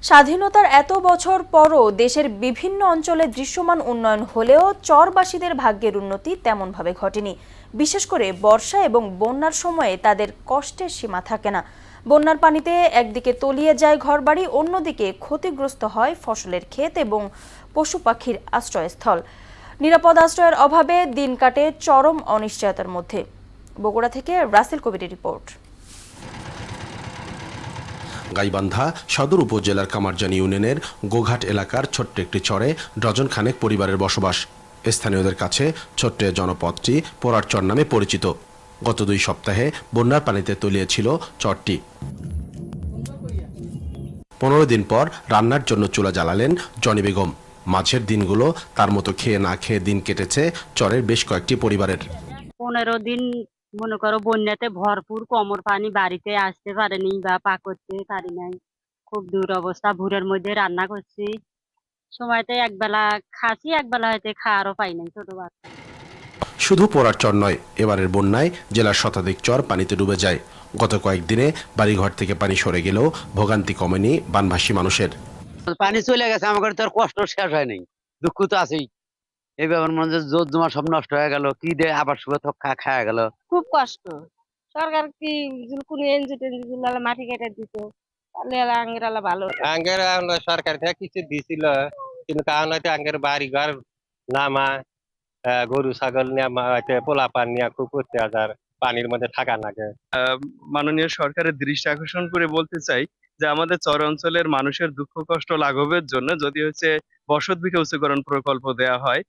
স্বাধীনতার এত বছর পরও দেশের বিভিন্ন অঞ্চলে দৃশ্যমান উন্নয়ন হলেও চরবাসীদের ভাগ্যের উন্নতি তেমনভাবে ঘটেনি। বিশেষ করে বর্ষা এবং বন্যার সময়ে তাদের কষ্টের সীমা থাকে না। বন্যার পানিতে একদিকে তলিয়ে যায় ঘরবাড়ি, অন্যদিকে ক্ষতিগ্রস্ত হয় ফসলের ক্ষেত এবং পশু পাখির আশ্রয়স্থল। নিরাপদ আশ্রয়ের অভাবে দিন কাটে চরম অনিশ্চয়তার মধ্যে। বগুড়া থেকে রাসেল কবিরের রিপোর্ট। গাইবান্ধা সদর উপজেলার কামারজানি ইউনিয়নের গোঘাট এলাকার ছোট্ট একটি চরে ডজন খানেক পরিবারের বসবাস। স্থানীয়দের কাছে ছোট্ট জনপদটি পোড়ার চর নামে পরিচিত। গত 2 সপ্তাহে বন্যার পানিতে তলিয়েছিল চরটি। 15 দিন পর রান্নার জন্য চুলা জ্বালালেন জনি বেগম। মাঝের দিনগুলো তার মতো খেয়ে না খেয়ে দিন কেটেছে চরের বেশ কয়েকটি পরিবারের। 15 দিন মনে করো বন্যাতে ভরপুর, কোমর পানি, বাড়িতে আসতে পারেনি বা পা করতে পারি নাই। খুব দুরবস্থা, ভুরের মধ্যে রান্না করছি। সময়তে একবেলা খাসি, একবেলা হয়তো খাওয়ারও পাই নাই ছোট বাচ্চা। শুধু পোড়ার চর নয়, এবারের বন্যায় জেলার শতাধিক চর পানিতে ডুবে যায়। গত কয়েকদিনে বাড়িঘর থেকে পানি সরে গেলেও ভোগান্তি কমেনি বানভাসী মানুষের। পানি চলে গেছে, আমাদের তো আর কষ্ট শেষ হয় নাই, দুঃখ তো আছেই। এই ব্যাপার মনে জোর জমা সব নষ্ট হয়ে গেল, কি দে আবার শুভ খাওয়া গেল। খুব কষ্ট। সরকার কি কোনো এনজি টেনজি মাটি কেটে দিত, তাহলে আঙ্গের ভালো। আঙ্গের সরকার থেকে কিছু দিছিল, কিন্তু কারণ হয়তো আঙ্গের বাড়ি ঘর নামা, গরু ছাগল নিয়ে পোলা পান নিয়ে খুব অত্যাচার, পানির মধ্যে থাকা লাগে। মাননীয় সরকারের দৃষ্টি আকর্ষণ করে বলতে চাই যে আমাদের চর অঞ্চলের মানুষের দুঃখ কষ্ট লাঘবের জন্য যদি বসতভিটা উচ্চীকরণ প্রকল্প দেয়া হয়।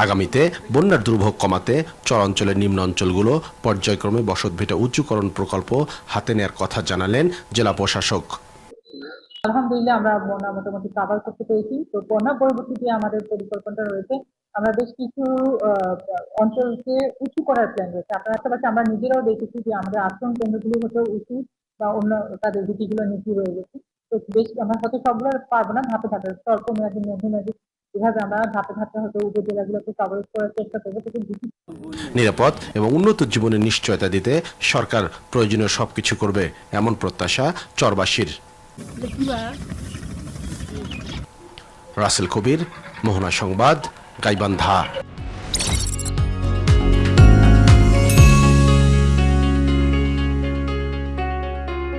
আগামীতে বন্যার দুর্ভোগ কমাতে চর অঞ্চলের নিম্ন অঞ্চলগুলো পর্যায়ক্রমে বসতভিটা উচ্চীকরণ প্রকল্প হাতে নেয়ার কথা জানালেন জেলা প্রশাসক। আলহামদুলিল্লাহ আমরা বন্যা মোটামুটি কভার করতে পেরেছি। তো বন্যা পরবর্তীতে আমাদের পরিকল্পনা রয়েছে, আমরা বেশ কিছু অঞ্চলকে উঁচু করার প্ল্যান রয়েছে। আপনার পাশাপাশি আমরা নিজেরাও দেখেছি যে আমাদের আশ্রম কেন্দ্রগুলো হতে উঁচু বা অন্য তাদের ভিটিগুলো নিচু রয়ে গেছে। তো বেশ আমরা হয়তো সবগুলো পারবো না, ধাপে ধাপে স্বল্প মেয়াদী মধ্যমেয়াদী এভাবে আমরা ধাপে ধাপে হয়তো উপজেলাগুলোকে কভারেজ করার চেষ্টা করবো। নিরাপদ এবং উন্নত জীবনের নিশ্চয়তা দিতে সরকার প্রয়োজনীয় সবকিছু করবে, এমন প্রত্যাশা চরবাসীর। রাসেল কবির, মোহনা সংবাদ, গাইবান্ধা।